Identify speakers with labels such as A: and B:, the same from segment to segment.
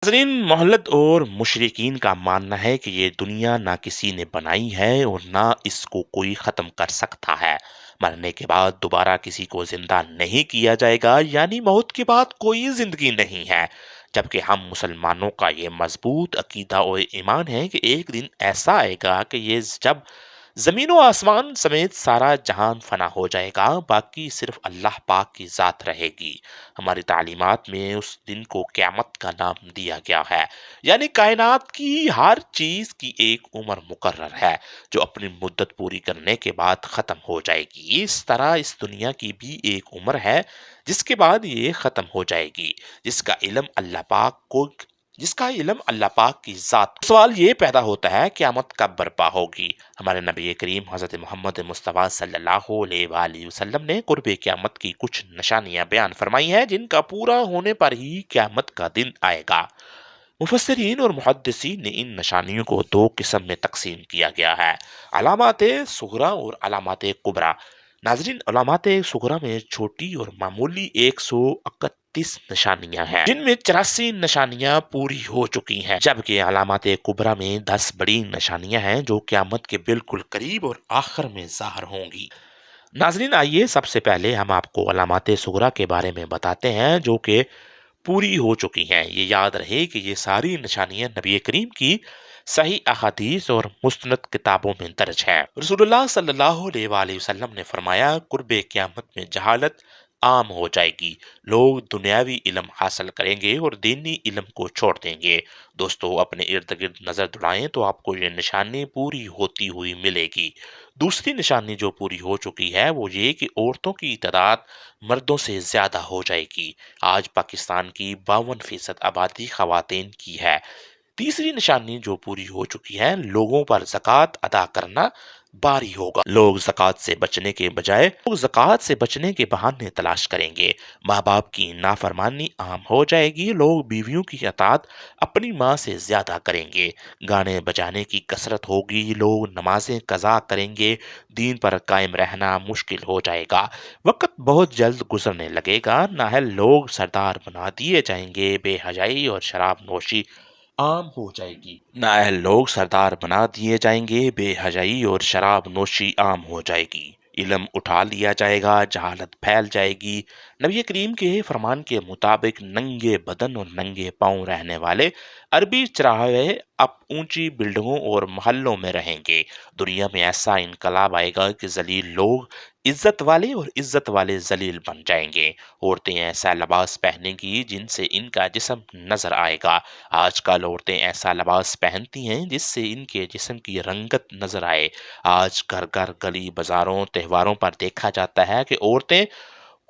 A: नाज़रीन, मोहल्लत और मुशरिकीन का मानना है कि ये दुनिया ना किसी ने बनाई है और ना इसको कोई ख़त्म कर सकता है। मरने के बाद दोबारा किसी को ज़िंदा नहीं किया जाएगा, यानी मौत के बाद कोई ज़िंदगी नहीं है। जबकि हम मुसलमानों का ये मज़बूत अक़ीदा और ईमान है कि एक दिन ऐसा आएगा कि ये जब ज़मीन व आसमान समेत सारा जहान फ़ना हो जाएगा, बाकी सिर्फ़ अल्लाह पाक की ज़ात रहेगी। हमारी तालीमात में उस दिन को क़यामत का नाम दिया गया है, यानी कायनात की हर चीज़ की एक उम्र मुकर्रर है, जो अपनी मुद्दत पूरी करने के बाद ख़त्म हो जाएगी। इस तरह इस दुनिया की भी एक उम्र है, जिसके बाद ये ख़त्म हो जाएगी, जिसका इल्म अल्लाह पाक को जिसका इल्म अल्लाह पाक की ज़ात। सवाल ये पैदा होता है, क़यामत कब बर्पा होगी? हमारे नबी करीम हज़रत मोहम्मद मुस्तफ़ा सल्लल्लाहु अलैहि वसल्लम ने कुर्ब क़यामत की कुछ निशानियां बयान फरमाई हैं, जिनका पूरा होने पर ही क़यामत का दिन आएगा। मुफस्सिरीन और मुहद्दिसीन ने इन निशानियों को दो किस्म में तकसीम किया गया है, अलामात सुगरा और अलामात कुबरा। नाज़रीन, अलामात सुगरा में छोटी और मामूली 131 निशानियां हैं, जिनमें 84 निशानियां पूरी हो चुकी हैं, जबकि अलामात कुबरा में 10 बड़ी निशानियां हैं जो क़यामत के बिल्कुल करीब और आखिर में ज़ाहिर होंगी। नाज़रीन, आइए सबसे पहले हम आपको अलामात सुगरा के बारे में बताते हैं, जो कि पूरी हो चुकी हैं। ये याद रहे कि ये सारी निशानियां नबी करीम की सही अहादीस और मुस्तनद किताबों में दर्ज है। रसूलुल्लाह सल्लल्लाहु अलैहि वसल्लम ने फरमाया, कुर्बे क़यामत में जहालत आम हो जाएगी, लोग दुनियावी इल्म हासिल करेंगे और दीनी इल्म को छोड़ देंगे। दोस्तों, अपने इर्द गिर्द नज़र दौड़ाएं तो आपको ये निशानी पूरी होती हुई मिलेगी। दूसरी निशानी जो पूरी हो चुकी है वो ये कि औरतों की तादाद मर्दों से ज़्यादा हो जाएगी। आज पाकिस्तान की 52% आबादी ख़वातीन की है। तीसरी निशानी जो पूरी हो चुकी है, लोगों पर ज़कात अदा करना बारी होगा। लोग ज़कात से बचने के बहाने तलाश करेंगे। माँ बाप की नाफरमानी आम हो जाएगी। लोग बीवियों की अतात अपनी माँ से ज़्यादा करेंगे। गाने बजाने की कसरत होगी। लोग नमाजें कज़ा करेंगे। दीन पर कायम रहना मुश्किल हो जाएगा। वक्त बहुत जल्द गुजरने लगेगा। नाहल लोग सरदार बना दिए जाएंगे। बेहयाई और शराब नोशी आम हो जाएगी। नाअहल लोग सरदार बना दिए जाएंगे। बेहयाई और शराब नोशी आम हो जाएगी। इल्म उठा लिया जाएगा। जहालत फैल जाएगी। नबी करीम के फरमान के मुताबिक नंगे बदन और नंगे पांव रहने वाले अरबी चराहे अब ऊंची बिल्डिंगों और मोहल्लों में रहेंगे। दुनिया में ऐसा इनकलाब आएगा कि जलील लोग इज्जत वाले जलील बन जाएंगे। औरतें ऐसा लिबास पहनेंगी जिनसे इनका जिस्म नजर आएगा। आजकल औरतें ऐसा लिबास पहनती हैं जिससे इनके जिस्म की रंगत नजर आए। आज घर घर गली बाजारों त्योहारों पर देखा जाता है कि औरतें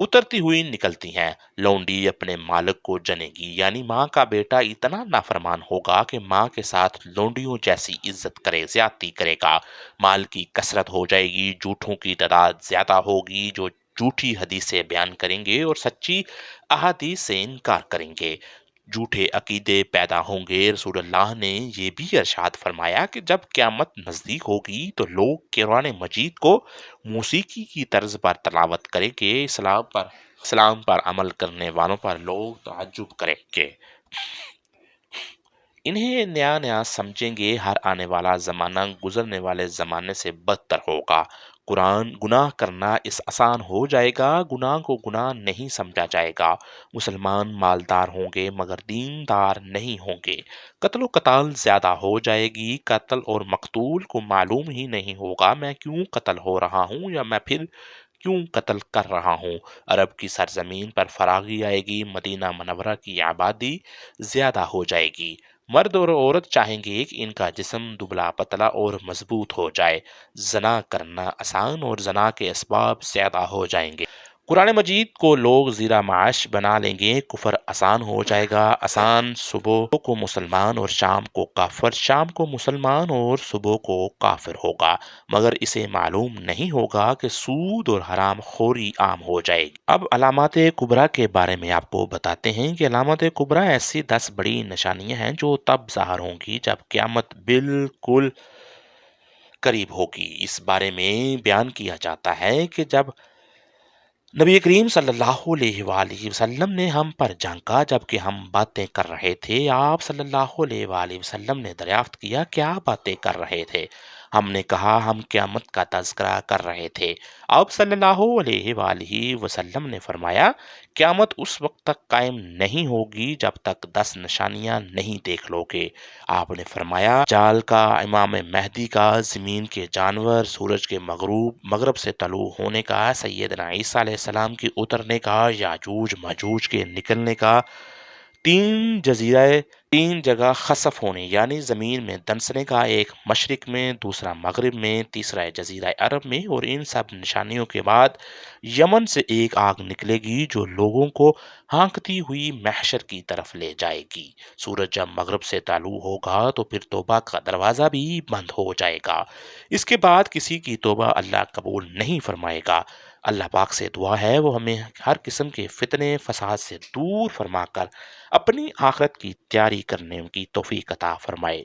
A: उतरती हुई निकलती हैं। लौंडी अपने मालिक को जनेगी, यानी माँ का बेटा इतना नाफरमान होगा कि माँ के साथ लौंडियों जैसी इज्जत करे, ज्यादती करेगा। माल की कसरत हो जाएगी। झूठों की तादाद ज्यादा होगी, जो झूठी हदीसें बयान करेंगे और सच्ची अहादीस से इनकार करेंगे। झूठे अकीदे पैदा होंगे। रसूलुल्लाह ने ये भी इरशाद फरमाया कि जब क़यामत नज़दीक होगी तो लोग कुरान मजीद को मौसीकी की तर्ज पर तलावत करेंगे। इस्लाम पर अमल करने वालों पर लोग ताज्जुब करेंगे। इन्हें नया नया समझेंगे। हर आने वाला ज़माना गुजरने वाले ज़माने से बदतर होगा। कुरान गुनाह करना इस आसान हो जाएगा। गुनाह को गुनाह नहीं समझा जाएगा। मुसलमान मालदार होंगे मगर दीनदार नहीं होंगे। कत्ल कताल ज़्यादा हो जाएगी। कत्ल और मकतूल को मालूम ही नहीं होगा मैं क्यों कत्ल हो रहा हूँ या मैं फिर क्यों कत्ल कर रहा हूँ। अरब की सरजमीन पर फरागी आएगी। मदीना मनवरा की आबादी ज़्यादा हो जाएगी। मर्द और औरत चाहेंगे कि इनका जिस्म दुबला पतला और मजबूत हो जाए। जना करना आसान और जना के असबाब ज्यादा हो जाएंगे। कुरान मजीद को लोग जीरा माश बना लेंगे। कुफर आसान हो जाएगा। आसान सुबह को मुसलमान और शाम को काफिर, शाम को मुसलमान और सुबह को काफिर होगा। मगर इसे मालूम नहीं होगा कि सूद और हराम खोरी आम हो जाएगी। अब अलामात कुबरा के बारे में आपको बताते हैं कि अलामात कुबरा ऐसी 10 बड़ी निशानियां हैं जो तब ज़ाहिर होंगी जब क़यामत बिल्कुल करीब होगी। इस बारे में बयान किया जाता है कि जब नबी करीम सल्लल्लाहु अलैहि वआलिहि वसल्लम ने हम पर झांका जबकि हम बातें कर रहे थे। आप सल्लल्लाहु अलैहि वआलिहि वसल्लम ने दरियाफ्त किया, क्या बातें कर रहे थे? हमने कहा, हम क़यामत का तज़किरा कर रहे थे। आप सल्लल्लाहु अलैहि वआलिहि वसल्लम ने फरमाया, क़यामत उस वक़्त तक कायम नहीं होगी जब तक 10 निशानियाँ नहीं देख लोगे। आपने फरमाया, जाल का, इमाम मेहदी का, ज़मीन के जानवर, सूरज के मगरब से तलू होने का, सैयदना ईसा अलैहिस्सलाम के उतरने का, याजूज मजूज के निकलने का, 3 जज़ीरे 3 जगह ख़सफ़ होने यानी ज़मीन में दंसने का, एक मशरिक़ में, दूसरा मग़रिब में, तीसरा जज़ीरा अरब में और इन सब निशानियों के बाद यमन से एक आग निकलेगी जो लोगों को हाँकती हुई महशर की तरफ ले जाएगी। सूरज जब मग़रिब से तालू होगा तो फिर तौबा का दरवाज़ा भी बंद हो जाएगा। इसके बाद किसी की तौबा अल्लाह कबूल नहीं फरमाएगा। अल्लाह पाक से दुआ है वो हमें हर किस्म के फ़ितने, फ़साद से दूर फरमाकर अपनी आखिरत की तैयारी करने की तौफ़ीक अता फरमाए।